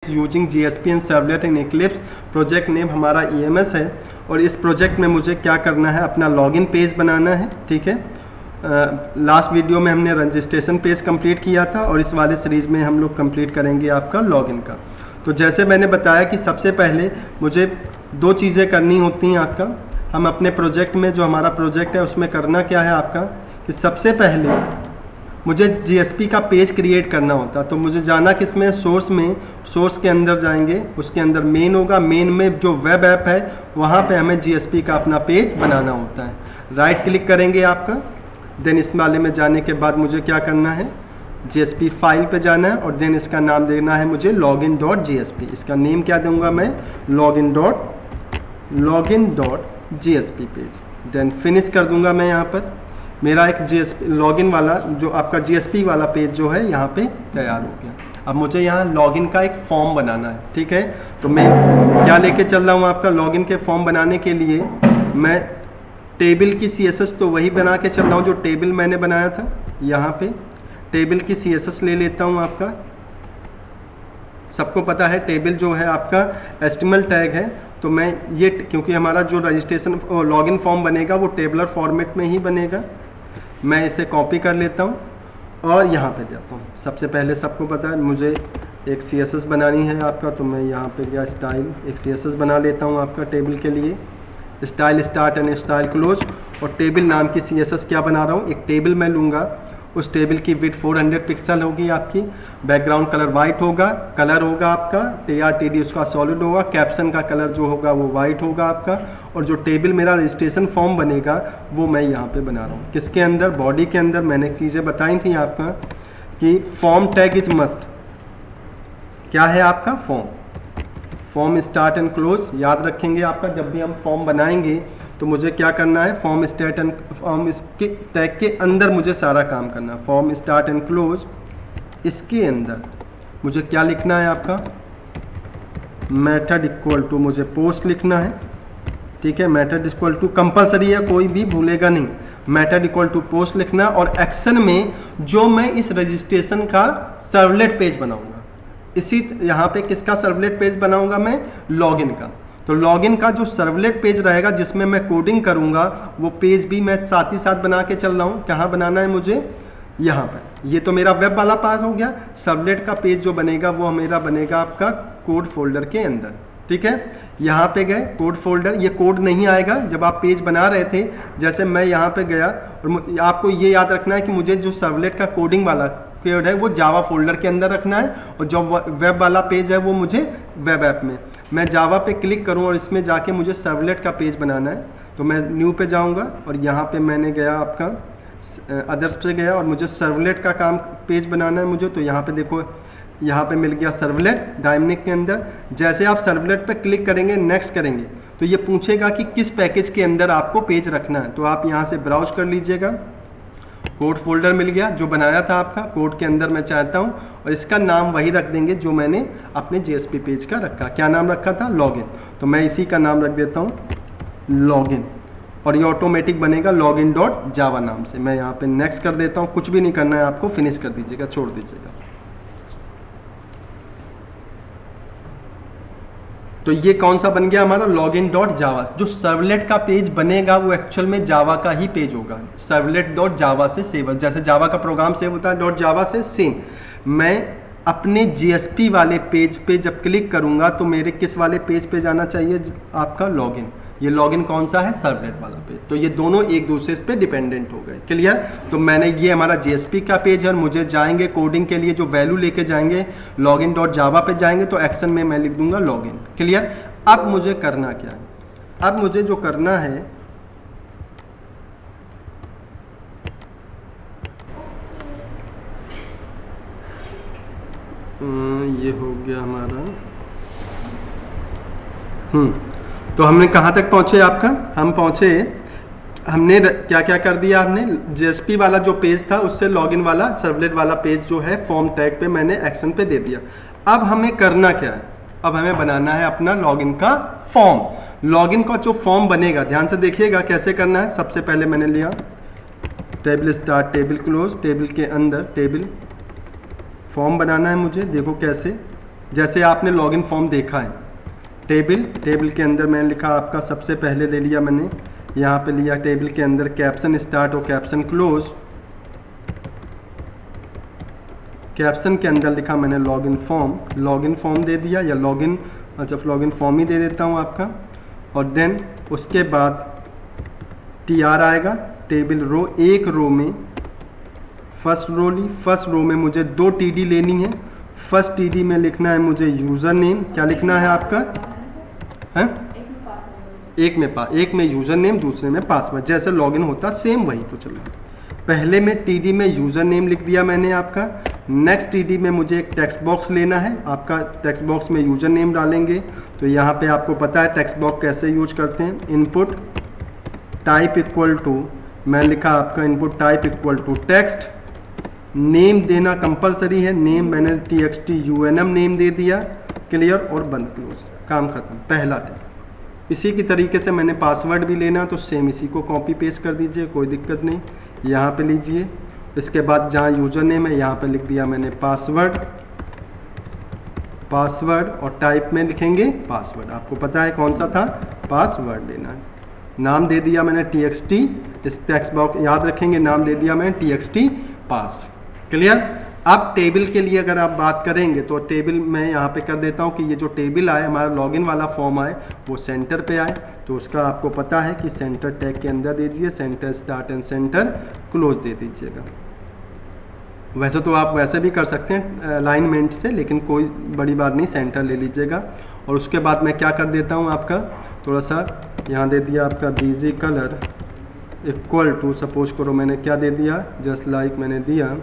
Using GSP and servlet in Eclipse. Project name हमारा EMS है और इस प्रोजेक्ट में मुझे क्या करना है, अपना लॉगिन पेज बनाना है। ठीक है, लास्ट वीडियो में हमने रजिस्ट्रेशन पेज कंप्लीट किया था और इस वाले सीरीज में हम लोग कंप्लीट करेंगे आपका लॉगिन का। तो जैसे मैंने बताया कि सबसे पहले मुझे दो चीज़ें करनी होती हैं आपका। हम अपने प्रोजेक्ट में, जो हमारा प्रोजेक्ट है उसमें करना क्या है आपका कि सबसे पहले मुझे जीएसपी का पेज क्रिएट करना होता। तो मुझे जाना किसमें, सोर्स में। सोर्स के अंदर जाएंगे, उसके अंदर मेन होगा, मेन में जो वेब ऐप है वहाँ पे हमें जीएसपी का अपना पेज बनाना होता है। राइट क्लिक करेंगे आपका, देन इस वाले में जाने के बाद मुझे क्या करना है, जीएसपी फाइल पे जाना है और देन इसका नाम देना है मुझे login.jsp। इसका नेम क्या दूंगा मैं, login.jsp पेज। देन फिनिश कर दूंगा मैं। यहाँ पर मेरा एक जीएसपी लॉगिन वाला, जो आपका जीएसपी वाला पेज जो है यहाँ पे तैयार हो गया। अब मुझे यहाँ लॉगिन का एक फॉर्म बनाना है। ठीक है, तो मैं क्या लेके चल रहा हूँ आपका, लॉगिन के फॉर्म बनाने के लिए मैं टेबल की CSS तो वही बना के चल रहा हूँ जो टेबल मैंने बनाया था। यहाँ पे टेबल की CSS ले लेता हूँ आपका। सबको पता है टेबल जो है आपका HTML टैग है, तो मैं ये, क्योंकि हमारा जो रजिस्ट्रेशन लॉगिन फॉर्म बनेगा वो टेबलर फॉर्मेट में ही बनेगा, मैं इसे कॉपी कर लेता हूँ और यहाँ पे जाता हूँ। सबसे पहले सबको पता है मुझे एक CSS बनानी है आपका, तो मैं यहाँ पे गया स्टाइल, एक CSS बना लेता हूँ आपका टेबल के लिए। Style start and style close, और टेबल नाम की CSS क्या बना रहा हूँ, एक टेबल मैं लूँगा। उस टेबल की विड्थ 400 पिक्सल होगी आपकी, बैकग्राउंड कलर वाइट होगा, कलर होगा आपका TRTD उसका सॉलिड होगा, कैप्शन का कलर जो होगा वो वाइट होगा आपका, और जो टेबल मेरा रजिस्ट्रेशन फॉर्म बनेगा वो मैं यहाँ पे बना रहा हूँ। किसके अंदर, बॉडी के अंदर। मैंने चीज़ें बताई थी आपका कि फॉर्म टैग इज मस्ट। क्या है आपका फॉर्म स्टार्ट एंड क्लोज, याद रखेंगे आपका। जब भी हम फॉर्म बनाएंगे तो मुझे क्या करना है, फॉर्म स्टार्ट एंड फॉर्म इसके टैग के अंदर मुझे सारा काम करना है। फॉर्म स्टार्ट एंड क्लोज, इसके अंदर मुझे क्या लिखना है आपका, मेथड इक्वल टू मुझे पोस्ट लिखना है। ठीक है, मेथड इक्वल टू कंपलसरी है, कोई भी भूलेगा नहीं। मेथड इक्वल टू पोस्ट लिखना, और एक्शन में जो मैं इस रजिस्ट्रेशन का सर्वलेट पेज बनाऊंगा, इसी यहाँ पे किसका सर्वलेट पेज बनाऊंगा मैं, लॉगिन का। तो लॉगिन का जो सर्वलेट पेज रहेगा जिसमें मैं कोडिंग करूंगा, वो पेज भी मैं साथ ही साथ बना के चल रहा हूँ। कहाँ बनाना है मुझे, यहाँ पर। ये तो मेरा वेब वाला पास हो गया। सर्वलेट का पेज जो बनेगा वो मेरा बनेगा आपका कोड फोल्डर के अंदर। ठीक है, यहाँ पे गए कोड फोल्डर, ये कोड नहीं आएगा जब आप पेज बना रहे थे। जैसे मैं यहाँ पे गया, और आपको ये याद रखना है कि मुझे जो सर्वलेट का कोडिंग वाला कोड है वो जावा फोल्डर के अंदर रखना है, और जो वेब वाला पेज है वो मुझे वेब ऐप में। मैं जावा पे क्लिक करूँ और इसमें जाके मुझे सर्वलेट का पेज बनाना है, तो मैं न्यू पे जाऊँगा और यहाँ पे मैंने गया आपका अदर्स पे गया और मुझे सर्वलेट का काम पेज बनाना है मुझे। तो यहाँ पे देखो, यहाँ पे मिल गया सर्वलेट डायनेमिक के अंदर। जैसे आप सर्वलेट पे क्लिक करेंगे, नेक्स्ट करेंगे, तो ये पूछेगा कि किस पैकेज के अंदर आपको पेज रखना है। तो आप यहाँ से ब्राउज कर लीजिएगा। कोड फोल्डर मिल गया जो बनाया था आपका, कोड के अंदर मैं चाहता हूँ, और इसका नाम वही रख देंगे जो मैंने अपने JSP पेज का रखा। क्या नाम रखा था, लॉगिन। तो मैं इसी का नाम रख देता हूँ लॉगिन, और ये ऑटोमेटिक बनेगा login.java नाम से। मैं यहाँ पे नेक्स्ट कर देता हूँ, कुछ भी नहीं करना है आपको, फिनिश कर दीजिएगा, छोड़ दीजिएगा। तो ये कौन सा बन गया हमारा, login.java। जो सर्वलेट का पेज बनेगा वो एक्चुअल में जावा का ही पेज होगा, servlet.java से सेव, जैसे जावा का प्रोग्राम सेव होता है .java से, सेम। मैं अपने JSP वाले पेज पे जब क्लिक करूंगा तो मेरे किस वाले पेज पे जाना चाहिए, आपका लॉगिन। ये लॉगिन कौन सा है, सर्वलेट वाला पेज। तो ये दोनों एक दूसरे पे डिपेंडेंट हो गए। क्लियर। तो मैंने, ये हमारा JSP का पेज है, और मुझे जाएंगे कोडिंग के लिए जो वैल्यू लेके जाएंगे login.java पे जाएंगे, तो एक्शन में मैं लिख दूंगा लॉगिन। क्लियर। अब मुझे करना क्या है, अब मुझे जो करना है, ये हो गया हमारा। तो हमने कहाँ तक पहुँचे आपका, हम पहुँचे, हमने क्या क्या कर दिया, हमने JSP वाला जो पेज था उससे लॉगिन वाला सर्वलेट वाला पेज जो है फॉर्म टैग पे मैंने एक्शन पे दे दिया। अब हमें करना क्या है, अब हमें बनाना है अपना लॉगिन का फॉर्म। लॉगिन का जो फॉर्म बनेगा, ध्यान से देखिएगा कैसे करना है। सबसे पहले मैंने लिया table start table close, table के अंदर टेबल फॉर्म बनाना है मुझे। देखो कैसे, जैसे आपने लॉगिन फॉर्म देखा है, टेबल के अंदर मैंने लिखा आपका, सबसे पहले ले लिया मैंने यहाँ पे लिया टेबल के अंदर कैप्शन स्टार्ट और कैप्शन क्लोज। कैप्शन के अंदर लिखा मैंने लॉगिन फॉर्म दे दिया, या लॉगिन फॉर्म ही दे देता हूँ आपका। और देन उसके बाद TR आएगा, टेबल रो, एक रो में फर्स्ट रो ली, फर्स्ट रो में मुझे 2 TD लेनी है। फर्स्ट TD में लिखना है मुझे यूज़र नेम, क्या लिखना है आपका है, एक में यूज़र नेम, दूसरे में पासवर्ड, जैसे लॉगिन होता सेम वही। तो चलो पहले में TD में यूज़र नेम लिख दिया मैंने आपका। नेक्स्ट TD में मुझे एक टेक्स्ट बॉक्स लेना है, आपका टेक्स्ट बॉक्स में यूज़र नेम डालेंगे। तो यहाँ पे आपको पता है टेक्स्ट बॉक्स कैसे यूज करते हैं, इनपुट टाइप इक्वल टू, मैं लिखा आपका input type equal to text, name देना कंपलसरी है, नेम मैंने TXT नेम दे दिया, क्लियर और बंद, क्लोज, काम खत्म, पहला टेक्स्ट। इसी की तरीके से मैंने पासवर्ड भी लेना, तो सेम इसी को कॉपी पेस्ट कर दीजिए, कोई दिक्कत नहीं, यहाँ पे लीजिए। इसके बाद जहाँ यूज़र नेम है यहाँ पे लिख दिया मैंने पासवर्ड और टाइप में लिखेंगे पासवर्ड, आपको पता है कौन सा था, पासवर्ड लेना है। नाम दे दिया मैंने TXT, इस टेक्स्ट बॉक्स याद रखेंगे, नाम दे दिया मैंने TXT पास, क्लियर। अब टेबल के लिए अगर आप बात करेंगे तो टेबल मैं यहाँ पे कर देता हूँ कि ये जो टेबल आए, हमारा लॉगिन वाला फॉर्म आए, वो सेंटर पे आए। तो उसका आपको पता है कि सेंटर टैग के अंदर दे दीजिए, centre start and centre close दे दीजिएगा। वैसे तो आप वैसे भी कर सकते हैं अलाइनमेंट से, लेकिन कोई बड़ी बात नहीं, सेंटर ले लीजिएगा। और उसके बाद मैं क्या कर देता हूँ आपका, थोड़ा सा यहाँ दे दिया आपका BG colour equal to, suppose करो मैंने क्या दे दिया, जस्ट लाइक मैंने दिया,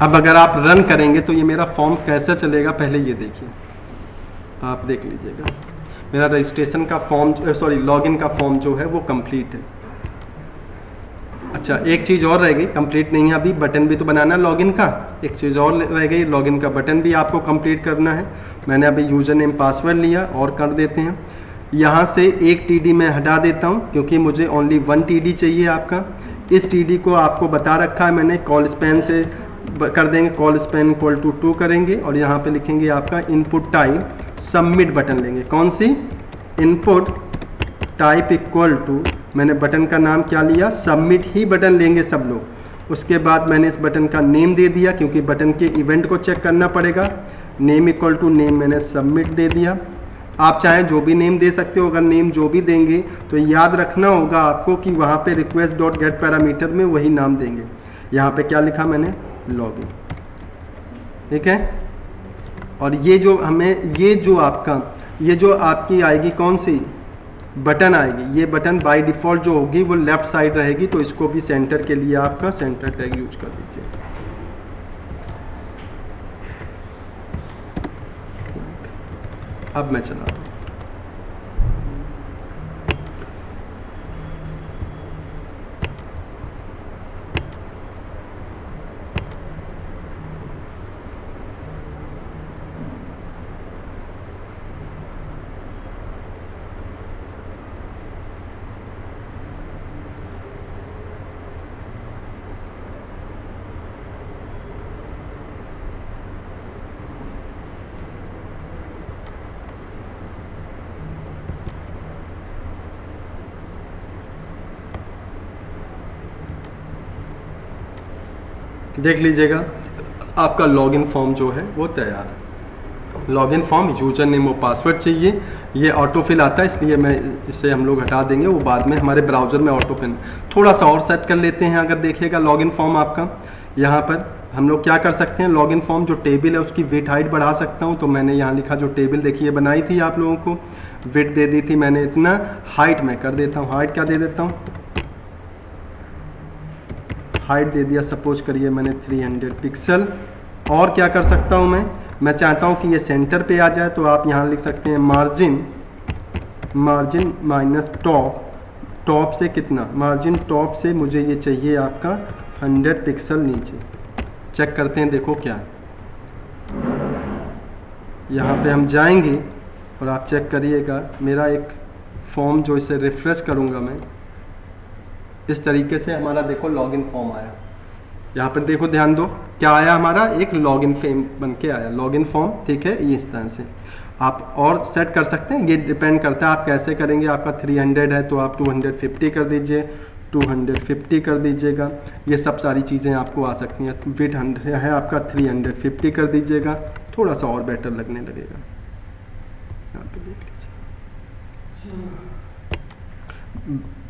अब अगर आप रन करेंगे तो ये मेरा फॉर्म कैसे चलेगा, पहले ये देखिए, आप देख लीजिएगा मेरा रजिस्ट्रेशन का फॉर्म, लॉगिन का फॉर्म जो है वो कंप्लीट है। अच्छा, एक चीज़ और रह गई, कंप्लीट नहीं है अभी, बटन भी तो बनाना है लॉगिन का, एक चीज़ और रह गई, लॉगिन का बटन भी आपको कंप्लीट करना है। मैंने अभी यूज़र नेम पासवर्ड लिया और कर देते हैं, यहाँ से एक TD मैं हटा देता हूँ क्योंकि मुझे ओनली 1 TD चाहिए आपका। इस TD को आपको बता रखा है मैंने, कॉल स्पैन से कर देंगे, कॉल स्पैन इक्वल टू 2 करेंगे और यहाँ पे लिखेंगे आपका इनपुट टाइप, सबमिट बटन लेंगे, कौन सी, इनपुट टाइप इक्वल टू, मैंने बटन का नाम क्या लिया, सबमिट ही बटन लेंगे सब लोग। उसके बाद मैंने इस बटन का नेम दे दिया क्योंकि बटन के इवेंट को चेक करना पड़ेगा, नेम इक्वल टू नेम मैंने सबमिट दे दिया। आप चाहे जो भी नेम दे सकते हो, अगर नेम जो भी देंगे तो याद रखना होगा आपको कि वहाँ पे रिक्वेस्ट डॉट गेट पैरामीटर में वही नाम देंगे। यहाँ पे क्या लिखा मैंने, लॉगिन, ठीक है। और ये जो हमें, ये जो आपकी आएगी कौन सी बटन आएगी, ये बटन बाय डिफ़ॉल्ट जो होगी वो लेफ्ट साइड रहेगी, तो इसको भी सेंटर के लिए आपका सेंटर टैग यूज कर दीजिए। अब मैं चला रहा हूँ, देख लीजिएगा आपका लॉगिन फॉर्म जो है वो तैयार है। लॉगिन फॉर्म, यूजर नेम और पासवर्ड चाहिए, ये ऑटो फिल आता है इसलिए मैं इसे हम लोग हटा देंगे, वो बाद में हमारे ब्राउज़र में ऑटो फिल। थोड़ा सा और सेट कर लेते हैं, अगर देखिएगा लॉगिन फॉर्म आपका, यहाँ पर हम लोग क्या कर सकते हैं, लॉगिन फॉर्म जो टेबल है उसकी वेट हाइट बढ़ा सकता हूँ। तो मैंने यहाँ लिखा, जो टेबल देखिए बनाई थी आप लोगों को, वेट दे दी थी मैंने इतना, हाइट मैं कर देता हूँ, हाइट क्या दे देता हूँ, हाइट दे दिया सपोज करिए मैंने 300 पिक्सल। और क्या कर सकता हूँ मैं चाहता हूँ कि ये सेंटर पे आ जाए, तो आप यहाँ लिख सकते हैं मार्जिन माइनस टॉप से कितना, मार्जिन टॉप से मुझे ये चाहिए आपका 100 पिक्सल नीचे। चेक करते हैं, देखो क्या, यहाँ पे हम जाएंगे और आप चेक करिएगा मेरा एक फॉर्म जो इसे रिफ्रेश करूँगा मैं, इस तरीके से हमारा देखो लॉगिन फॉर्म आया। यहाँ पर देखो ध्यान दो क्या आया, हमारा एक लॉगिन फॉर्म बन के आया, लॉगिन फॉर्म, ठीक है। ये इस तरह से आप और सेट कर सकते हैं, ये डिपेंड करता है आप कैसे करेंगे। आपका 300 है तो आप 250 कर दीजिए, 250 कर दीजिएगा, ये सब सारी चीज़ें आपको आ सकती हैं। विथ 100 है आपका 350 कर दीजिएगा, थोड़ा सा और बेटर लगने लगेगा। यहाँ पे देख लीजिए,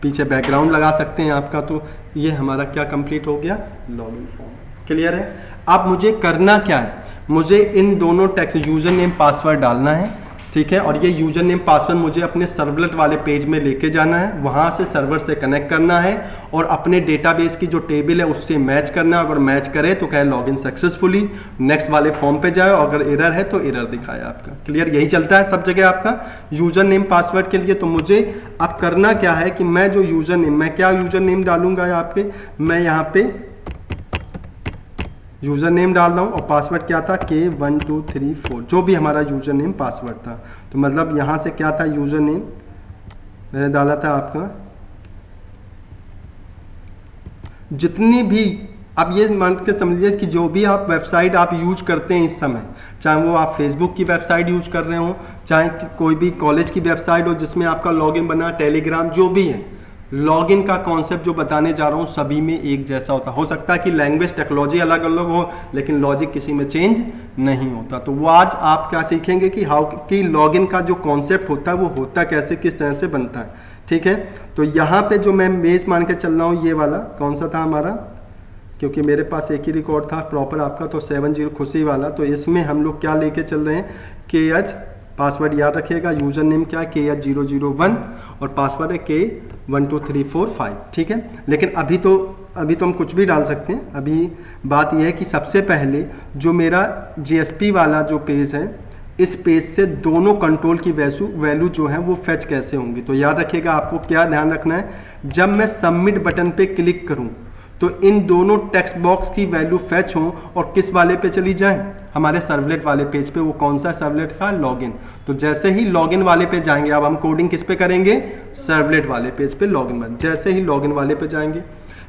पीछे बैकग्राउंड लगा सकते हैं आपका। तो ये हमारा क्या कंप्लीट हो गया, लॉगिन फॉर्म। क्लियर है। अब मुझे करना क्या है, मुझे इन दोनों टेक्स्ट यूजर नेम पासवर्ड डालना है, ठीक है। और ये यूजर नेम पासवर्ड मुझे अपने सर्वलेट वाले पेज में लेके जाना है, वहाँ से सर्वर से कनेक्ट करना है और अपने डेटाबेस की जो टेबल है उससे मैच करना है। अगर मैच करे तो कहे लॉगिन सक्सेसफुली, नेक्स्ट वाले फॉर्म पे जाए, अगर एरर है तो एरर दिखाए आपका। क्लियर, यही चलता है सब जगह आपका यूजर नेम पासवर्ड के लिए। तो मुझे अब करना क्या है कि मैं जो यूजर नेम, मैं क्या यूजर नेम डालूंगा आपके, मैं यहाँ पे यूज़र नेम डाल रहा हूँ और पासवर्ड क्या था K1234, जो भी हमारा यूज़र नेम पासवर्ड था। तो मतलब यहाँ से क्या था, यूज़र नेम मैंने डाला था आपका जितनी भी, अब ये मान के समझिए कि जो भी आप वेबसाइट आप यूज करते हैं इस समय, चाहे वो आप फेसबुक की वेबसाइट यूज कर रहे हो, चाहे कोई भी कॉलेज की वेबसाइट हो जिसमें आपका लॉगिन बना, टेलीग्राम, जो भी है, लॉगिन का कॉन्सेप्ट जो बताने जा रहा हूँ सभी में एक जैसा होता। हो सकता है कि लैंग्वेज टेक्नोलॉजी अलग अलग हो, लेकिन लॉजिक किसी में चेंज नहीं होता। तो वो आज आप क्या सीखेंगे कि हाउ कि लॉगिन का जो कॉन्सेप्ट होता है वो होता कैसे, किस तरह से बनता है, ठीक है। तो यहाँ पे जो मैं बेस मान के चल रहा हूँ, ये वाला कौन सा था हमारा, क्योंकि मेरे पास एक ही रिकॉर्ड था प्रॉपर आपका, तो 70 खुशी वाला। तो इसमें हम लोग क्या लेके चल रहे हैं, KH, पासवर्ड याद रखिएगा, यूजर नेम क्या है KH001 और पासवर्ड है K12345, ठीक है। लेकिन अभी तो हम कुछ भी डाल सकते हैं। अभी बात यह है कि सबसे पहले जो मेरा JSP वाला जो पेज है, इस पेज से दोनों कंट्रोल की वैल्यू जो है वो फेच कैसे होंगी। तो याद रखिएगा, आपको क्या ध्यान रखना है, जब मैं सबमिट बटन पे क्लिक करूं तो इन दोनों टेक्स्ट बॉक्स की वैल्यू फेच हो और किस वाले पे चली जाए, हमारे सर्वलेट वाले पेज पे। वो कौन सा सर्वलेट का, लॉगिन। तो जैसे ही लॉगिन वाले पे जाएंगे, अब हम कोडिंग किस पे करेंगे, सर्वलेट वाले पेज पे लॉगिन। जैसे ही लॉगिन वाले पे जाएंगे,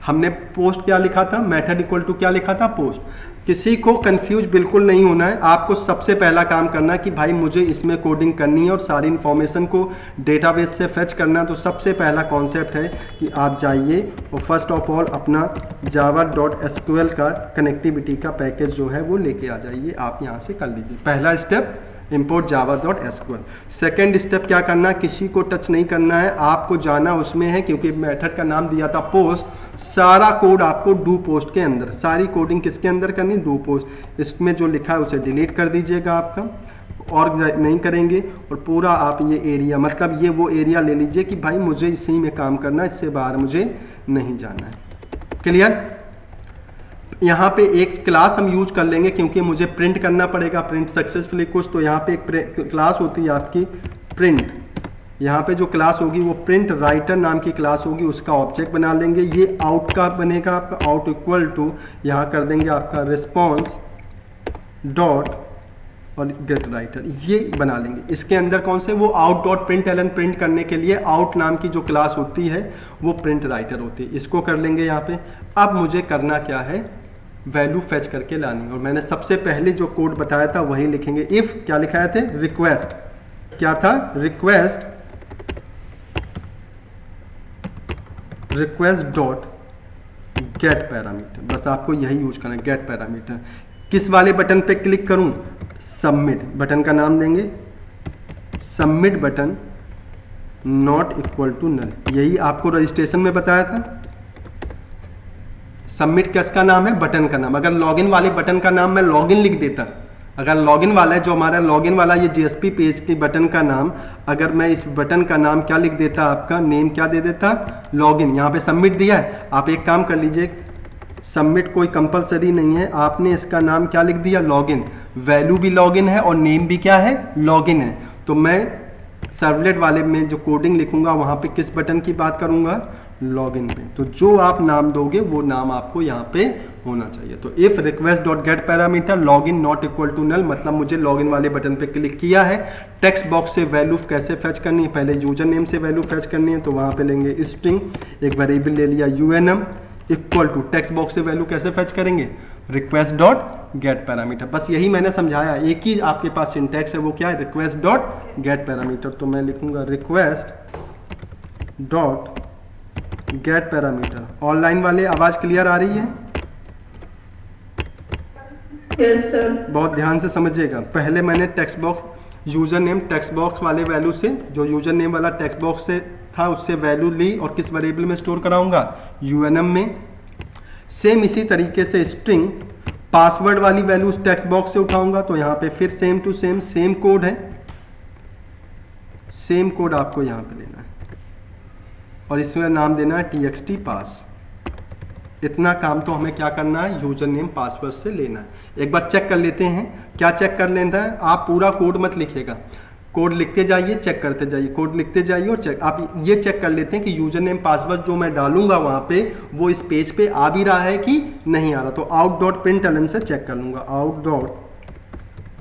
हमने पोस्ट क्या लिखा था, मेथड इक्वल टू क्या लिखा था, पोस्ट। किसी को कंफ्यूज बिल्कुल नहीं होना है। आपको सबसे पहला काम करना है कि भाई मुझे इसमें कोडिंग करनी है और सारी इन्फॉर्मेशन को डेटाबेस से फेच करना है। तो सबसे पहला कॉन्सेप्ट है कि आप जाइए और फर्स्ट ऑफ ऑल अपना java.sql का कनेक्टिविटी का पैकेज जो है वो लेके आ जाइए, आप यहाँ से कर लीजिए। पहला step import java.sql। Second step क्या करना, किसी को टच नहीं करना है, आपको जाना उसमें है, क्योंकि मेथड का नाम दिया था पोस्ट। सारा कोड आपको डू पोस्ट के अंदर, सारी कोडिंग किसके अंदर करनी, डू पोस्ट। इसमें जो लिखा है उसे डिलीट कर दीजिएगा आपका, और नहीं करेंगे। और पूरा आप ये एरिया, मतलब ये वो एरिया ले लीजिए कि भाई मुझे इसी में काम करना है, इससे बाहर मुझे नहीं जाना है। क्लियर। यहाँ पे एक क्लास हम यूज कर लेंगे क्योंकि मुझे प्रिंट करना पड़ेगा, प्रिंट सक्सेसफुली कुछ। तो यहाँ पे एक क्लास होती है आपकी प्रिंट, यहाँ पे जो क्लास होगी वो प्रिंट राइटर नाम की क्लास होगी, उसका ऑब्जेक्ट बना लेंगे। ये आउट का बनेगा आपका, आउट इक्वल टू यहाँ कर देंगे आपका रिस्पॉन्स डॉट और गेट राइटर, ये बना लेंगे। इसके अंदर कौन से, वो out dot print ln, print करने के लिए आउट नाम की जो क्लास होती है वो प्रिंट राइटर होती है, इसको कर लेंगे यहाँ पे। अब मुझे करना क्या है, वैल्यू फेच करके लानी। और मैंने सबसे पहले जो कोड बताया था वही लिखेंगे। इफ क्या लिखाए थे, रिक्वेस्ट, क्या था, रिक्वेस्ट डॉट गेट पैरामीटर, बस आपको यही यूज करना है, गेट पैरामीटर। किस वाले बटन पे क्लिक करूं, सबमिट, बटन का नाम देंगे submit button not equal to null, यही आपको रजिस्ट्रेशन में बताया था। सबमिट किसका नाम है, बटन का नाम। अगर लॉगिन वाले बटन का नाम मैं लॉगिन लिख देता, अगर लॉगिन वाला है जो हमारा लॉगिन वाला ये JSP पेज के बटन का नाम, अगर मैं इस बटन का नाम क्या लिख देता, आपका नेम क्या दे देता, लॉगिन। यहाँ पे सबमिट दिया है, आप एक काम कर लीजिए, सबमिट कोई कंपलसरी नहीं है, आपने इसका नाम क्या लिख दिया, लॉगिन। वैल्यू भी लॉगिन है और नेम भी क्या है, लॉगिन है। तो मैं सर्वलेट वाले में जो कोडिंग लिखूंगा वहाँ पे किस बटन की बात करूंगा, लॉगिन पे। तो जो आप नाम दोगे वो नाम आपको यहाँ पे होना चाहिए। तो if request dot get parameter log in not equal to null, मतलब मुझे लॉग इन वाले बटन पे क्लिक किया है, टेक्स्ट बॉक्स से वैल्यू कैसे फैच करनी है, पहले यूजर नेम से वैल्यू फैच करनी है, तो वहाँ पे लेंगे स्ट्रिंग, एक वेरिएबल ले लिया UNM equal to text box से वैल्यू कैसे फैच करेंगे, रिक्वेस्ट डॉट गेट पैरामीटर। बस यही मैंने समझाया, एक ही आपके पास सिंटैक्स है, वो क्या है, रिक्वेस्ट डॉट गेट पैरामीटर। तो मैं लिखूंगा request dot get parameter. Online वाले आवाज क्लियर आ रही है? Yes sir. बहुत ध्यान से समझिएगा। पहले मैंने text box user name text box वाले वैल्यू से, जो यूजर नेम वाला टेक्स्ट बॉक्स से था उससे वैल्यू ली और किस वेरिएबल में स्टोर कराऊंगा, UNM में। सेम इसी तरीके से स्ट्रिंग पासवर्ड वाली वैल्यू उस टेक्स्ट बॉक्स से उठाऊंगा, तो यहाँ पे फिर सेम टू सेम कोड है, सेम कोड आपको यहाँ पे लेना है और इसमें नाम देना है TXT पास। इतना काम तो हमें क्या करना है, यूजर नेम पासवर्ड से लेना है। एक बार चेक कर लेते हैं, क्या चेक कर लेना है, आप पूरा कोड मत लिखिएगा, कोड लिखते जाइए, चेक करते जाइए, कोड लिखते जाइए और चेक। आप ये चेक कर लेते हैं कि यूजर नेम पासवर्ड जो मैं डालूंगा वहाँ पे वो इस पेज पे आ भी रहा है कि नहीं आ रहा। तो आउट डॉट प्रिंटलन से चेक कर लूँगा, आउट डॉट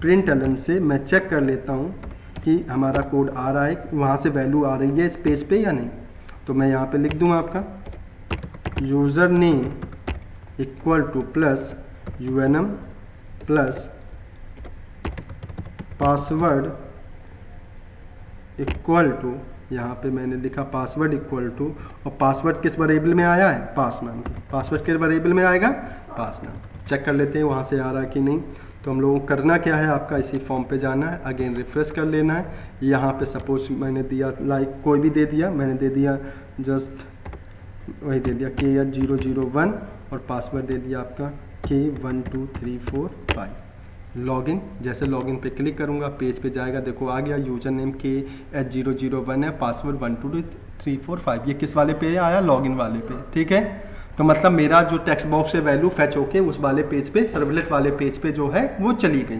प्रिंटलन से मैं चेक कर लेता हूँ कि हमारा कोड आ रहा है, वहाँ से वैल्यू आ रही है इस पेज पे या नहीं। तो मैं यहाँ पे लिख दूँगा आपका user name equal to plus UNM plus password equal to, यहाँ पे मैंने लिखा पासवर्ड इक्वल टू, और पासवर्ड किस वेरिएबल में आया है, पास नाम। पासवर्ड किस वेरिएबल में आएगा, पास नाम। चेक कर लेते हैं वहाँ से आ रहा है कि नहीं। तो हम लोगों को करना क्या है, आपका इसी फॉर्म पे जाना है, अगेन रिफ्रेश कर लेना है। यहाँ पे सपोज मैंने दिया लाइक कोई भी दे दिया, मैंने दे दिया जस्ट वही दे दिया KH001 और पासवर्ड दे दिया आपका K12345। लॉगिन, जैसे लॉगिन पे क्लिक करूँगा पेज पे जाएगा, देखो आ गया, यूजर नेम KH001 है, पासवर्ड 12345। ये किस वाले पे आया, लॉगिन वाले पे, ठीक है। तो मतलब मेरा जो टेक्स्ट बॉक्स से वैल्यू फैच होके उस वाले पेज पे, सर्वलेट वाले पेज पे जो है वो चली गई।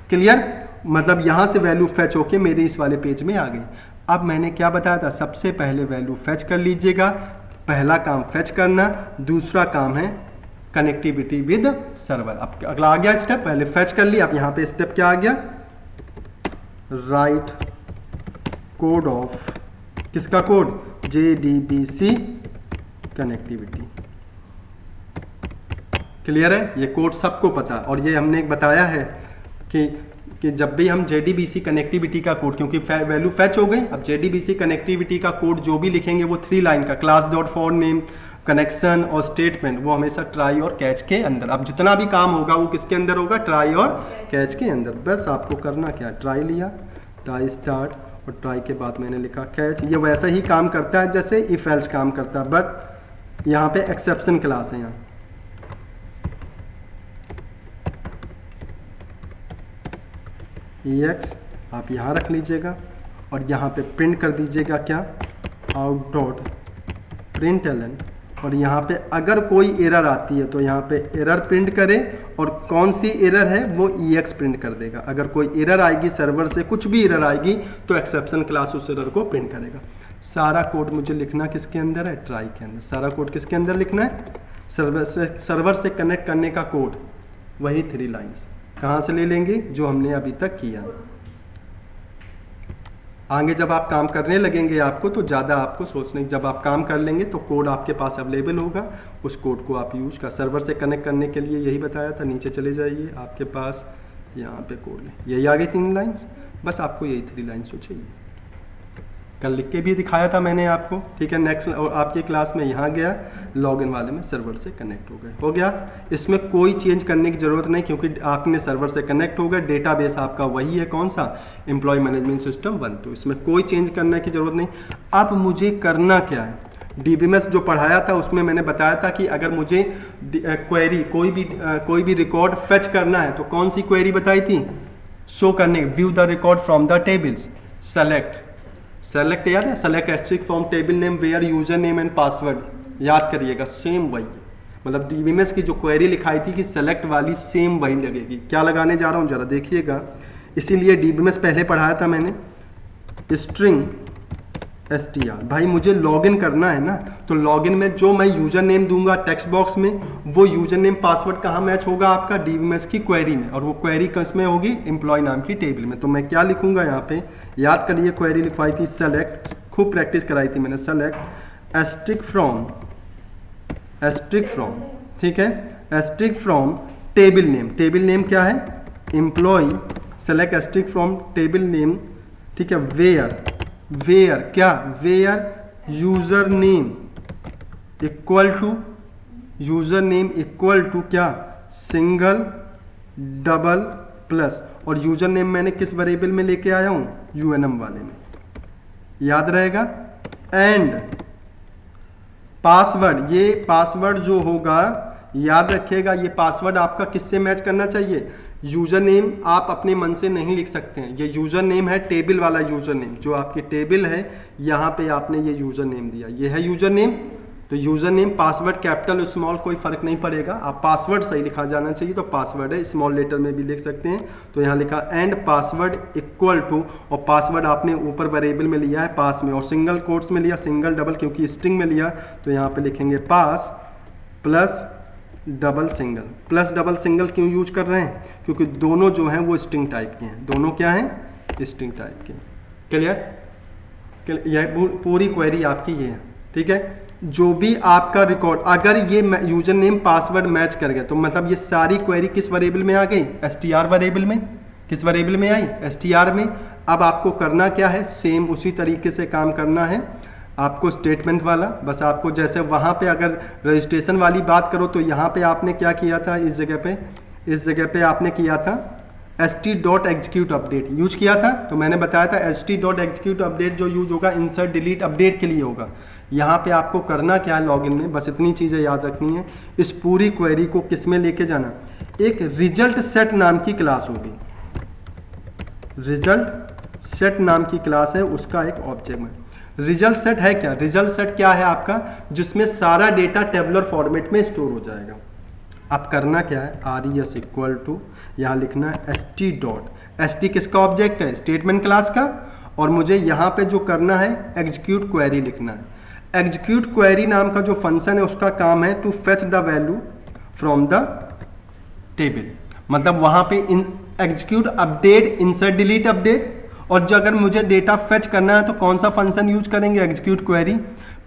क्लियर, मतलब यहाँ से वैल्यू फैच होके मेरे इस वाले पेज में आ गई। अब मैंने क्या बताया था, सबसे पहले वैल्यू फैच कर लीजिएगा, पहला काम फैच करना, दूसरा काम है कनेक्टिविटी विद सर्वर। अब अगला आ गया स्टेप, पहले फैच कर लिया, अब यहाँ पे स्टेप क्या आ गया, राइट कोड ऑफ, किसका कोड, JDBC कनेक्टिविटी। क्लियर है, ये कोड सबको पता, और ये हमने एक बताया है कि जब भी हम JDBC कनेक्टिविटी का कोड, क्योंकि वैल्यू फैच हो गई, अब JDBC कनेक्टिविटी का कोड जो भी लिखेंगे वो 3 लाइन का, class dot for name, connection और स्टेटमेंट, वो हमेशा ट्राई और कैच के अंदर। अब जितना भी काम होगा वो किसके अंदर होगा, ट्राई और कैच के अंदर। बस आपको करना क्या, ट्राई लिया, ट्राई स्टार्ट, और ट्राई के बाद मैंने लिखा कैच। ये वैसा ही काम करता है जैसे इफ एल्स काम करता है, बट यहाँ पे एक्सेप्शन क्लास है। यहाँ EX आप यहाँ रख लीजिएगा और यहाँ पे प्रिंट कर दीजिएगा क्या, आउट डॉट प्रिंटलन, और यहाँ पे अगर कोई एरर आती है तो यहाँ पे एरर प्रिंट करे, और कौन सी एरर है वो EX प्रिंट कर देगा। अगर कोई एरर आएगी सर्वर से, कुछ भी एरर आएगी तो एक्सेप्शन क्लास उस एरर को प्रिंट करेगा। सारा कोड मुझे लिखना किसके अंदर है, ट्राई के अंदर। सारा कोड किसके अंदर लिखना है, सर्वर से कनेक्ट करने का कोड, वही 3 लाइन्स। कहाँ से ले लेंगे, जो हमने अभी तक किया। आगे जब आप काम करने लगेंगे आपको तो ज़्यादा आपको सोचने, जब आप काम कर लेंगे तो कोड आपके पास अवेलेबल होगा, उस कोड को आप यूज कर, सर्वर से कनेक्ट करने के लिए यही बताया था। नीचे चले जाइए, आपके पास यहाँ पे कोड है, यही आ गई 3 लाइन्स। बस आपको यही 3 लाइन्स हो चाहिए, कल लिख के भी दिखाया था मैंने आपको, ठीक है। नेक्स्ट और आपकी क्लास में यहाँ गया, लॉगिन वाले में सर्वर से कनेक्ट हो गए, हो गया। इसमें कोई चेंज करने की ज़रूरत नहीं, क्योंकि आपने सर्वर से कनेक्ट हो गए, डेटाबेस आपका वही है, कौन सा, एम्प्लॉय मैनेजमेंट सिस्टम 1, तो इसमें कोई चेंज करने की ज़रूरत नहीं। अब मुझे करना क्या है, DBMS जो पढ़ाया था उसमें मैंने बताया था कि अगर मुझे क्वेरी कोई भी रिकॉर्ड फेच करना है तो कौन सी क्वेरी बताई थी, शो करने, view the record from the tables, select याद है, select asterisk from table name where user name and password, याद करिएगा, सेम वही। मतलब DBMS की जो क्वेरी लिखाई थी कि सेलेक्ट वाली, सेम वही लगेगी। क्या लगाने जा रहा हूँ जरा देखिएगा, इसीलिए DBMS पहले पढ़ाया था मैंने, स्ट्रिंग str। भाई मुझे लॉगिन करना है ना, तो लॉगिन में जो मैं यूजर नेम दूंगा टेक्स्ट बॉक्स में, वो यूजर नेम पासवर्ड कहाँ मैच होगा आपका डीबीएमएस की क्वेरी में, और वो क्वेरी किस में होगी एम्प्लॉय नाम की टेबल में। तो मैं क्या लिखूंगा यहाँ पे, याद करिए क्वेरी लिखवाई थी सेलेक्ट, खूब प्रैक्टिस कराई थी मैंने, सेलेक्ट एस्ट्रिक फ्रॉम, ठीक है, asterisk from table name, table name क्या है employ, select asterisk from table name, ठीक है, वेयर क्या, where user name equal to क्या, सिंगल डबल प्लस, और यूजर नेम मैंने किस वेरिएबल में लेके आया हूं, यूएनएम वाले में, याद रहेगा। एंड पासवर्ड, ये पासवर्ड जो होगा याद रखिएगा, ये पासवर्ड आपका किससे मैच करना चाहिए, यूजर नेम आप अपने मन से नहीं लिख सकते हैं, ये यूजर नेम है टेबल वाला यूजर नेम, जो आपकी टेबल है यहाँ पे आपने ये यूजर नेम दिया, ये है यूजर नेम। तो user name password capital small कोई फर्क नहीं पड़ेगा, आप पासवर्ड सही लिखा जाना चाहिए, तो पासवर्ड है स्मॉल लेटर में भी लिख सकते हैं। तो यहाँ लिखा एंड पासवर्ड इक्वल टू, और पासवर्ड आपने ऊपर वेरिएबल में लिया है पास में, और सिंगल कोट्स में लिया, सिंगल डबल क्योंकि स्ट्रिंग में लिया, तो यहाँ पे लिखेंगे pass plus double single. Plus double single क्यों यूज कर रहे हैं, क्योंकि दोनों जो हैं वो स्ट्रिंग टाइप के हैं, दोनों क्या हैं स्ट्रिंग टाइप के। क्लियर, यह पूरी क्वेरी आपकी ये है, ठीक है। जो भी आपका रिकॉर्ड, अगर ये यूजर नेम पासवर्ड मैच कर गया, तो मतलब ये सारी क्वेरी किस वेरिएबल में आ गई, str वेरिएबल में, किस वेरिएबल में आई, str में। अब आपको करना क्या है, सेम उसी तरीके से काम करना है आपको, स्टेटमेंट वाला, बस आपको जैसे वहाँ पे अगर रजिस्ट्रेशन वाली बात करो तो यहाँ पे आपने क्या किया था, इस जगह पे आपने किया था st.execute अपडेट यूज किया था। तो मैंने बताया था st.execute अपडेट जो यूज होगा इंसर्ट डिलीट अपडेट के लिए होगा। यहाँ पे आपको करना क्या है लॉगिन में, बस इतनी चीज़ें याद रखनी है। इस पूरी क्वेरी को किस में लेके जाना, एक रिजल्ट सेट नाम की क्लास होगी, रिजल्ट सेट नाम की क्लास है, उसका एक ऑब्जेक्ट है। रिजल्ट सेट है क्या, रिजल्ट सेट क्या है आपका, जिसमें सारा डेटा टेबुलर फॉर्मेट में स्टोर हो जाएगा। अब करना क्या है, res इक्वल टू, यहाँ लिखना है st किसका ऑब्जेक्ट है, स्टेटमेंट क्लास का, और मुझे यहाँ पे जो करना है एग्जीक्यूट क्वेरी लिखना है। एग्जीक्यूट क्वेरी नाम का जो फंक्शन है उसका काम है to fetch the value from the table, मतलब वहाँ पे execute update insert delete update, और जो अगर मुझे डेटा फेच करना है तो कौन सा फंक्शन यूज करेंगे, एग्जीक्यूट क्वेरी।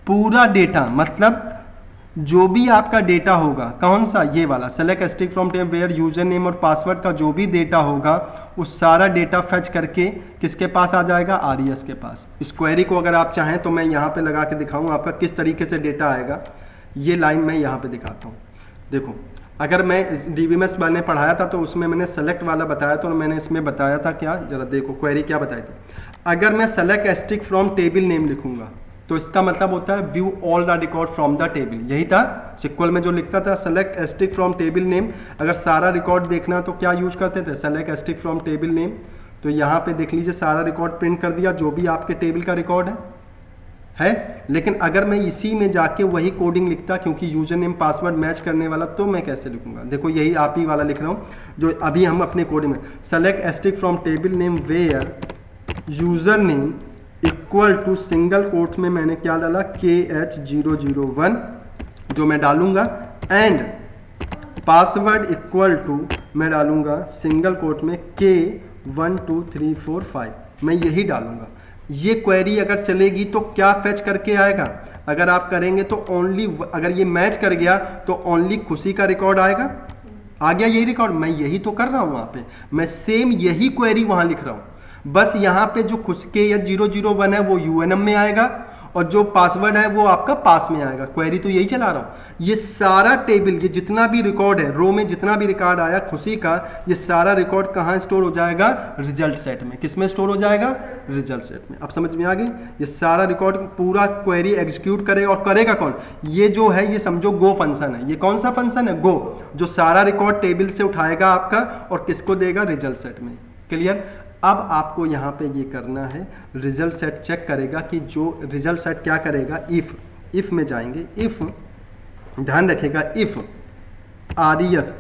पूरा डेटा मतलब जो भी आपका डेटा होगा, कौन सा, ये वाला select asterisk from table where user name और पासवर्ड का जो भी डेटा होगा उस सारा डेटा फेच करके किसके पास आ जाएगा, res के पास। इस क्वेरी को अगर आप चाहें तो मैं यहाँ पे लगा के दिखाऊँ आपका किस तरीके से डेटा आएगा, ये लाइन मैं यहाँ पे दिखाता हूँ। देखो, अगर मैं डीबीएमएस मैंने पढ़ाया था तो उसमें मैंने सेलेक्ट वाला बताया था, और मैंने इसमें बताया था क्या, जरा देखो क्वेरी क्या बताई थी। अगर मैं select asterisk from table name लिखूंगा तो इसका मतलब होता है view all the record from the table, यही था सिक्वल में जो लिखता था select asterisk from table name. अगर सारा रिकॉर्ड देखना तो क्या यूज करते थे, select asterisk from table name. तो यहाँ पे देख लीजिए सारा रिकॉर्ड प्रिंट कर दिया जो भी आपके टेबल का रिकॉर्ड है। लेकिन अगर मैं इसी में जाके वही कोडिंग लिखता, क्योंकि यूजर नेम पासवर्ड मैच करने वाला, तो मैं कैसे लिखूंगा, देखो यही आप ही वाला लिख रहा हूँ जो अभी हम अपने कोडिंग में, select asterisk from table name where user name equal to, single quotes में मैंने क्या डाला, KH001 जो मैं डालूंगा, एंड पासवर्ड इक्वल टू मैं डालूंगा सिंगल कोट में K12345, मैं यही डालूंगा। ये क्वेरी अगर चलेगी तो क्या फेच करके आएगा, अगर आप करेंगे तो ओनली, अगर ये मैच कर गया तो ओनली खुशी का रिकॉर्ड आएगा, आ गया यही रिकॉर्ड। मैं यही तो कर रहा हूँ वहाँ पे, मैं सेम यही क्वेरी वहाँ लिख रहा हूँ, बस यहाँ पे जो खुश के या 001 है वो यूएनएम में आएगा, और जो पासवर्ड है वो आपका पास में आएगा। क्वेरी तो यही चला रहा हूँ। ये सारा टेबल, ये जितना भी रिकॉर्ड है, रो में जितना भी रिकॉर्ड आया खुशी का, ये सारा रिकॉर्ड कहाँ स्टोर हो जाएगा, रिजल्ट सेट में। किस में स्टोर हो जाएगा, रिजल्ट सेट में। अब समझ में आ गई, ये सारा रिकॉर्ड पूरा क्वेरी एग्जीक्यूट करे, और करेगा कौन, ये जो है, ये समझो गो फंक्शन है। ये कौन सा फंक्शन है, गो, जो सारा रिकॉर्ड टेबल से उठाएगा आपका और किसको देगा, रिजल्ट सेट में। क्लियर। अब आपको यहाँ पे ये करना है, रिजल्ट सेट चेक करेगा कि जो रिजल्ट सेट क्या करेगा, इफ में जाएंगे, इफ ध्यान रखेगा, इफ res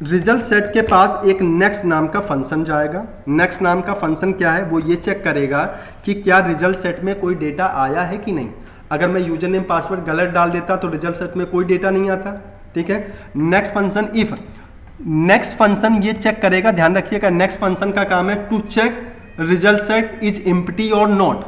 रिजल्ट सेट के पास एक नेक्स्ट नाम का फंक्शन जाएगा। नेक्स्ट नाम का फंक्शन क्या है, वो ये चेक करेगा कि क्या रिजल्ट सेट में कोई डेटा आया है कि नहीं। अगर मैं यूजर नेम पासवर्ड गलत डाल देता तो रिजल्ट सेट में कोई डेटा नहीं आता, ठीक है। Next function if, next function ये चेक करेगा, ध्यान रखिएगा, नेक्स्ट फंक्शन का काम है to check result set is empty और नॉट।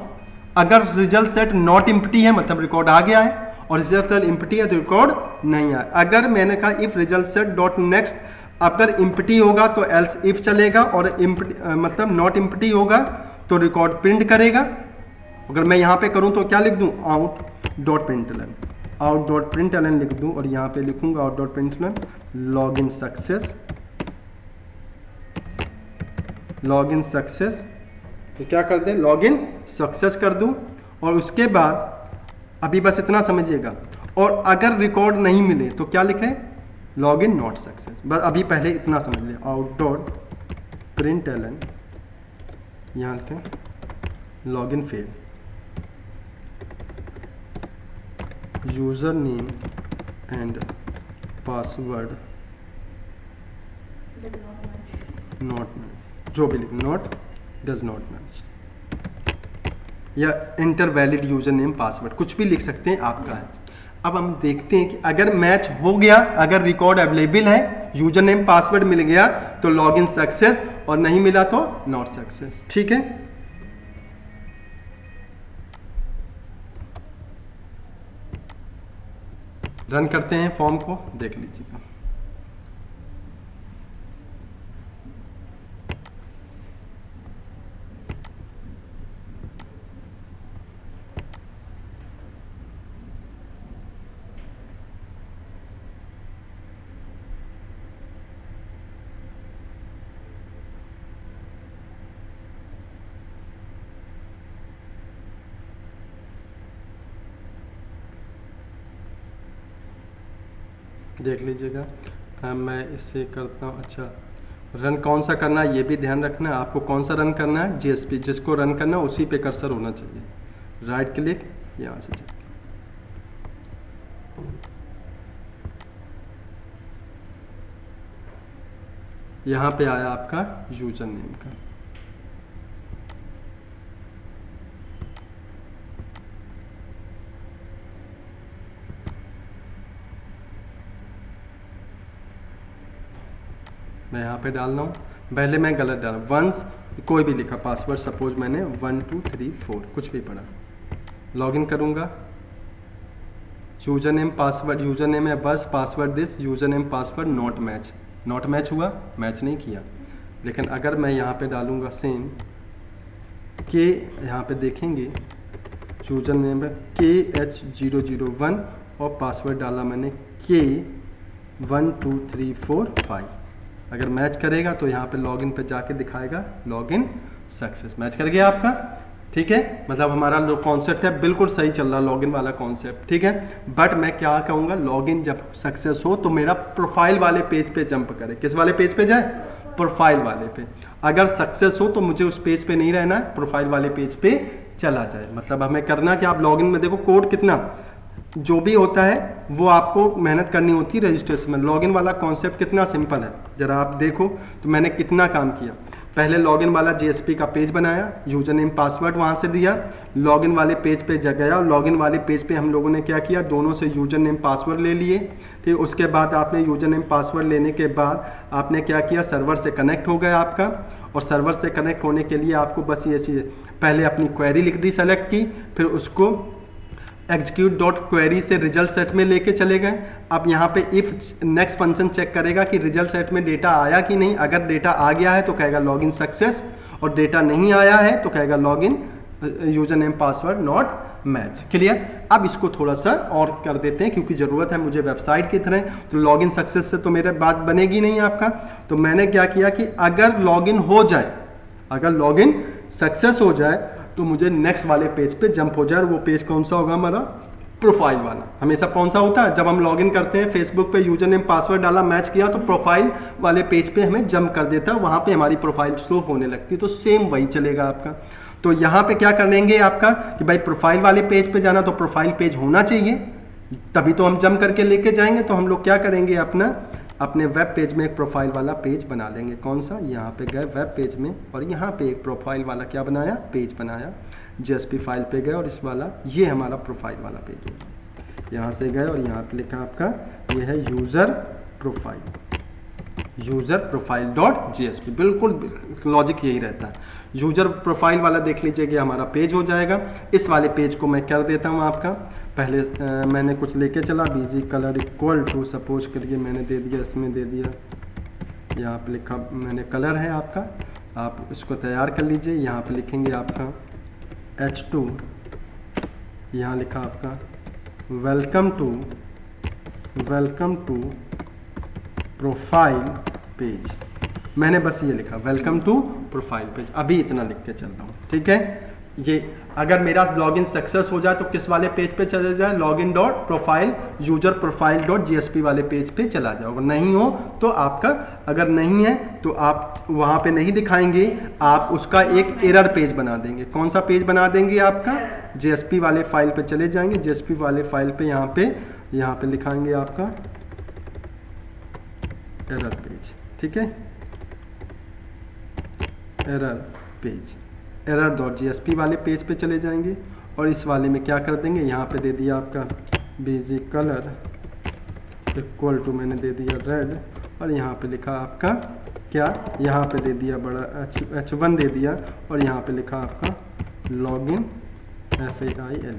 अगर रिजल्ट सेट नॉट एम्प्टी है मतलब रिकॉर्ड आ गया है, और रिजल्ट सेट एम्प्टी है तो रिकॉर्ड नहीं आया। अगर मैंने कहा if result set dot next अगर एम्प्टी होगा तो एल्स इफ चलेगा, और मतलब नॉट एम्प्टी होगा तो रिकॉर्ड प्रिंट करेगा। अगर मैं यहाँ पे करूँ तो क्या लिख दूँ, out dot println, out dot println लिख दूँ, और यहाँ पे लिखूंगा out dot println log in success, log in success, तो क्या कर दें, लॉग इन सक्सेस कर दूँ। और उसके बाद अभी बस इतना समझिएगा, और अगर रिकॉर्ड नहीं मिले तो क्या लिखें, लॉग इन नॉट सक्सेस। बस अभी पहले इतना समझ लिया, आउट डॉट प्रिंटलन, यहाँ लिखें log in fail, user name and password not match, जो भी लिखें नॉट डज नॉट मैच, या enter valid user name password, कुछ भी लिख सकते हैं, आपका है। अब हम देखते हैं कि अगर मैच हो गया, अगर रिकॉर्ड अवेलेबल है, यूजर नेम पासवर्ड मिल गया तो लॉग इन सक्सेस, और नहीं मिला तो नॉट सक्सेस, ठीक है। रन करते हैं फॉर्म को, देख लीजिएगा। देख लीजिएगा। मैं इससे करता हूँ, अच्छा रन कौन सा करना है ये भी ध्यान रखना है आपको, कौन सा रन करना है, जीएसपी जिसको रन करना है उसी पे कर्सर होना चाहिए। राइट क्लिक, यहाँ से जाके यहाँ पे आया आपका यूजर नेम का, मैं यहाँ पे डाल रहा हूँ। पहले मैं गलत डाला, वंस कोई भी लिखा पासवर्ड, सपोज मैंने 1 2 3 4 कुछ भी पढ़ा। लॉगिन करूँगा, user name password, user name है बस, password this, user name password not match, not match हुआ, मैच नहीं किया। लेकिन अगर मैं यहाँ पे डालूँगा सेम के, यहाँ पे देखेंगे यूजर नेम है KH001 और पासवर्ड डाला मैंने K1234 अगर मैच करेगा तो यहाँ पे लॉगिन पे जाके दिखाएगा लॉगिन सक्सेस, मैच कर गया आपका, ठीक है। मतलब हमारा जो कॉन्सेप्ट है बिल्कुल सही चल रहा, लॉगिन वाला कॉन्सेप्ट, ठीक है। बट मैं क्या कहूँगा, लॉगिन जब सक्सेस हो तो मेरा प्रोफाइल वाले पेज पे जंप करे। किस वाले पेज पे जाए, प्रोफाइल वाले पे। अगर सक्सेस हो तो मुझे उस पेज पे नहीं रहना है, प्रोफाइल वाले पेज पे चला जाए। मतलब हमें करना कि आप लॉगिन में देखो कोड कितना जो भी होता है वो आपको मेहनत करनी होती है रजिस्ट्रेशन में। लॉगिन वाला कॉन्सेप्ट कितना सिंपल है, जरा आप देखो तो मैंने कितना काम किया। पहले लॉगिन वाला जीएसपी का पेज बनाया, यूजर नेम पासवर्ड वहाँ से दिया, लॉगिन वाले पेज पे गया, लॉगिन वाले पेज पे हम लोगों ने क्या किया, दोनों से यूजर नेम पासवर्ड ले लिए। ठीक, उसके बाद आपने यूजर नेम पासवर्ड लेने के बाद आपने क्या किया, सर्वर से कनेक्ट हो गया आपका। और सर्वर से कनेक्ट होने के लिए आपको बस ये चीज़, पहले अपनी क्वेरी लिख दी, सेलेक्ट की, फिर उसको एग्जीक्यूट डॉट क्वेरी से रिजल्ट सेट में लेके चले गए। अब यहाँ पे इफ नेक्स्ट फंक्शन चेक करेगा कि रिजल्ट सेट में डेटा आया कि नहीं। अगर डेटा आ गया है तो कहेगा लॉगिन सक्सेस, और डेटा नहीं आया है तो कहेगा login user name password not match. Clear. अब इसको थोड़ा सा और कर देते हैं क्योंकि ज़रूरत है मुझे वेबसाइट की तरह, तो लॉगिन सक्सेस से तो मेरे बात बनेगी नहीं आपका। तो मैंने क्या किया कि अगर लॉगिन हो जाए, अगर लॉगिन सक्सेस हो जाए तो मुझे नेक्स्ट वाले पेज पे जंप हो जाए। और वो पेज कौन सा होगा, हमारा प्रोफाइल वाला। हमेशा कौन सा होता है, जब हम लॉगिन करते हैं फेसबुक पे यूजर नेम पासवर्ड डाला, मैच किया, तो प्रोफाइल वाले पेज पे हमें जंप कर देता है, वहाँ पे हमारी प्रोफाइल शो होने लगती है। तो सेम वही चलेगा आपका। तो यहाँ पे क्या कर लेंगे आपका कि भाई प्रोफाइल वाले पेज पे जाना, तो प्रोफाइल पेज होना चाहिए, तभी तो हम जंप करके लेके जाएंगे। तो हम लोग क्या करेंगे, अपना अपने वेब पेज में एक प्रोफाइल वाला पेज बना लेंगे। कौन सा? यहाँ पे गए वेब पेज में और यहाँ पे एक प्रोफाइल वाला क्या बनाया? पेज बनाया। JSP फाइल पे गए और इस वाला ये हमारा प्रोफाइल वाला पेज होगा। यहाँ से गए और यहाँ पे लिखा आपका ये है user profile, user profile dot JSP। बिल्कुल लॉजिक यही रहता है। यूज़र प्रोफाइल वाला देख लीजिए कि हमारा पेज हो जाएगा। इस वाले पेज को मैं कर देता हूँ आपका। पहले मैंने कुछ लेके चला, BG colour equal to suppose करके मैंने दे दिया, इसमें दे दिया, यहाँ पे लिखा मैंने कलर है आपका, आप इसको तैयार कर लीजिए। यहाँ पे लिखेंगे आपका H2, यहाँ लिखा आपका वेलकम टू प्रोफाइल पेज। मैंने बस ये लिखा वेलकम टू प्रोफाइल पेज, अभी इतना लिख के चल रहा हूँ, ठीक है। ये अगर मेरा लॉगिन सक्सेस हो जाए तो किस वाले पेज पे चले जाए? Login dot profile user profile dot JSP वाले पेज पे चला जाओ। अगर नहीं हो तो आपका, अगर नहीं है तो आप वहाँ पे नहीं दिखाएंगे, आप उसका एक एरर पेज बना देंगे। कौन सा पेज बना देंगे? आपका JSP वाले फाइल पे चले जाएंगे। JSP वाले फाइल पे यहाँ पे लिखाएंगे आपका एरर पेज, ठीक है, error page, error dot JSP वाले पेज पे चले जाएंगे और इस वाले में क्या कर देंगे? यहाँ पे दे दिया आपका BG कलर इक्वल टू मैंने दे दिया रेड और यहाँ पे लिखा आपका क्या? यहाँ पे दे दिया बड़ा H1 दे दिया और यहाँ पे लिखा आपका लॉगिन FAIL।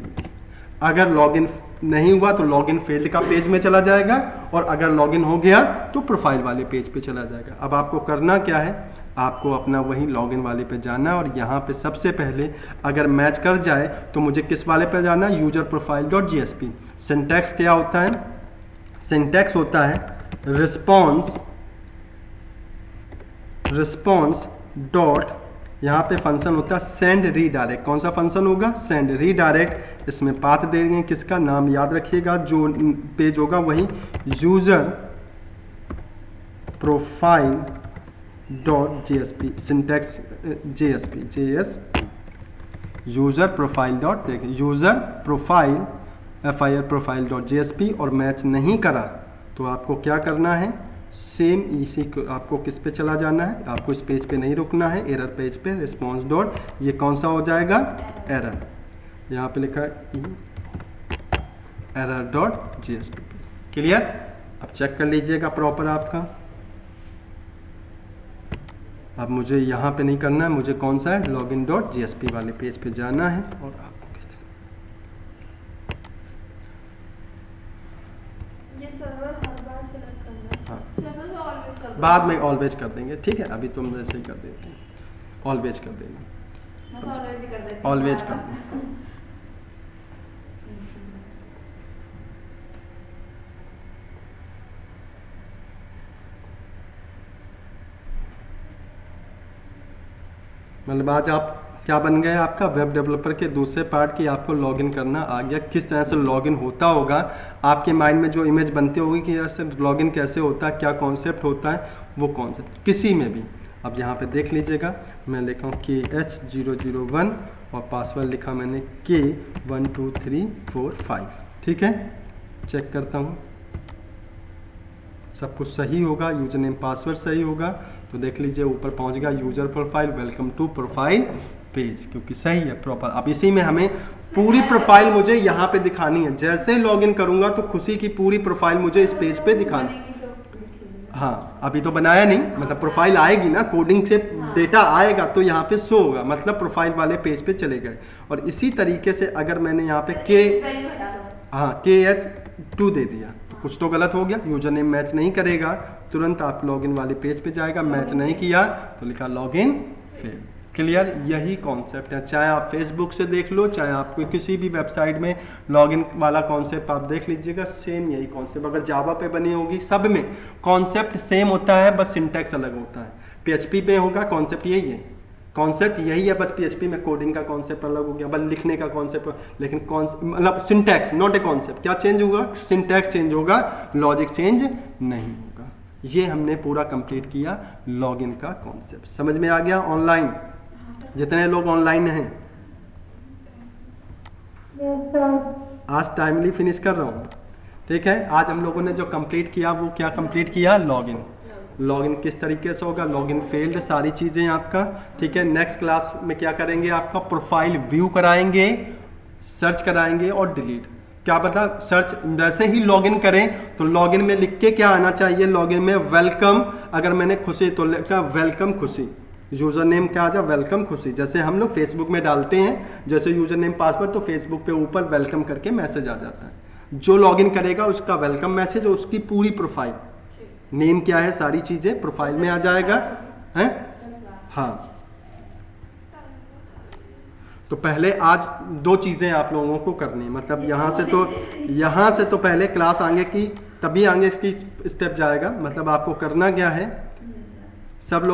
अगर लॉगिन नहीं हुआ तो लॉगिन फेल्ड का पेज में चला जाएगा और अगर लॉगिन हो गया तो प्रोफाइल वाले पेज पे चला जाएगा। अब आपको करना क्या है? आपको अपना वही लॉगिन वाले पे जाना है और यहाँ पे सबसे पहले अगर मैच कर जाए तो मुझे किस वाले पे जाना है? User profile dot JSP। Syntax क्या होता है? सिंटैक्स होता है रिस्पॉन्स डॉट, यहाँ पे फंक्शन होता है सेंड रीडायरेक्ट। कौन सा फंक्शन होगा? Send redirect. इसमें पाथ देंगे किसका? नाम याद रखिएगा, जो पेज होगा वही user profile dot JSP। Syntax JS user profile dot, user profile FIL profile dot JSP। और मैच नहीं करा तो आपको क्या करना है? सेम इसी को आपको किस पे चला जाना है? आपको इस पेज पे नहीं रुकना है, एरर पेज पे रिस्पॉन्स डॉट, ये कौन सा हो जाएगा? एरर। यहाँ पे लिखा है एरर डॉट JSP। क्लियर? अब चेक कर लीजिएगा प्रॉपर आपका। अब मुझे यहाँ पे नहीं करना है, मुझे कौन सा है? लॉगिन डॉट JSP वाले पेज पे जाना है और आपको किस तरह बाद में ऑलवेज कर देंगे, ठीक है। अभी तुम ऐसे ही कर देते हैं, ऑलवेज कर देंगे, ऑलवेज कर देंगे। मतलब आज आप क्या बन गए? आपका वेब डेवलपर के दूसरे पार्ट की आपको लॉगिन करना आ गया। किस तरह से लॉगिन होता होगा, आपके माइंड में जो इमेज बनती होगी कि यार सर लॉगिन कैसे होता है, क्या कॉन्सेप्ट होता है, वो कॉन्सेप्ट किसी में भी। अब यहाँ पे देख लीजिएगा, मैं लिखा हूँ KH001 और पासवर्ड लिखा मैंने K12345, ठीक है। चेक करता हूँ सब कुछ सही होगा, यूजर नेम पासवर्ड सही होगा तो देख लीजिए ऊपर पहुंच गया user profile welcome to profile page, क्योंकि सही है प्रॉपर। अब इसी में हमें पूरी प्रोफाइल मुझे यहाँ पे दिखानी है। जैसे लॉगिन करूंगा तो खुशी की पूरी प्रोफाइल मुझे इस पेज पे दिखानी। हाँ, अभी तो बनाया नहीं, मतलब प्रोफाइल आएगी ना, कोडिंग से डेटा आएगा तो यहाँ पे शो होगा, मतलब प्रोफाइल वाले पेज पे चले गए। और इसी तरीके से अगर मैंने यहाँ पे KH2 दे दिया तो कुछ तो गलत हो गया, यूजर नेम मैच नहीं करेगा, तुरंत आप लॉगिन वाले पेज पे जाएगा, मैच नहीं किया तो लिखा लॉगिन फेल। क्लियर? यही कॉन्सेप्ट है, चाहे आप फेसबुक से देख लो, चाहे आपको किसी भी वेबसाइट में लॉगिन वाला कॉन्सेप्ट आप देख लीजिएगा, सेम यही कॉन्सेप्ट। अगर जावा पे बनी होगी, सब में कॉन्सेप्ट सेम होता है, बस सिंटैक्स अलग होता है। PHP पे होगा कॉन्सेप्ट यही है, कॉन्सेप्ट यही है, बस PHP में कोडिंग का कॉन्सेप्ट अलग हो गया, बस लिखने का कॉन्सेप्ट, लेकिन मतलब सिंटैक्स नॉट ए कॉन्सेप्ट। क्या चेंज होगा? सिंटैक्स चेंज होगा, लॉजिक चेंज नहीं होगा। ये हमने पूरा कंप्लीट किया लॉगिन का कॉन्सेप्ट। समझ में आ गया? ऑनलाइन जितने लोग ऑनलाइन हैं, Yes, sir. आज टाइमली फिनिश कर रहा हूँ, ठीक है, आज हम लोगों ने जो कंप्लीट किया वो क्या कंप्लीट किया, लॉगिन। लॉगिन किस तरीके से होगा, लॉगिन फेल्ड, सारी चीज़ें आपका। ठीक है, नेक्स्ट क्लास में क्या करेंगे, आपका प्रोफाइल व्यू कराएंगे, सर्च कराएंगे और डिलीट। क्या पता सर्च वैसे ही लॉगिन करें तो लॉगिन में लिख के क्या आना चाहिए, लॉगिन में वेलकम, अगर मैंने खुशी तो लिखा वेलकम खुशी, यूज़र नेम क्या आ जाए, वेलकम खुशी। जैसे हम लोग फेसबुक में डालते हैं जैसे यूज़र नेम पासवर्ड, तो फेसबुक पे ऊपर वेलकम करके मैसेज आ जाता है। जो लॉगिन करेगा उसका वेलकम मैसेज, उसकी पूरी प्रोफाइल, नेम क्या है, सारी चीज़ें प्रोफाइल में आ जाएगा, हैं। हाँ, तो पहले आज 2 चीज़ें आप लोगों को करनी है, मतलब यहाँ से तो पहले क्लास आगे की, तभी आगे इसकी स्टेप जाएगा। मतलब आपको करना क्या है, सब लोग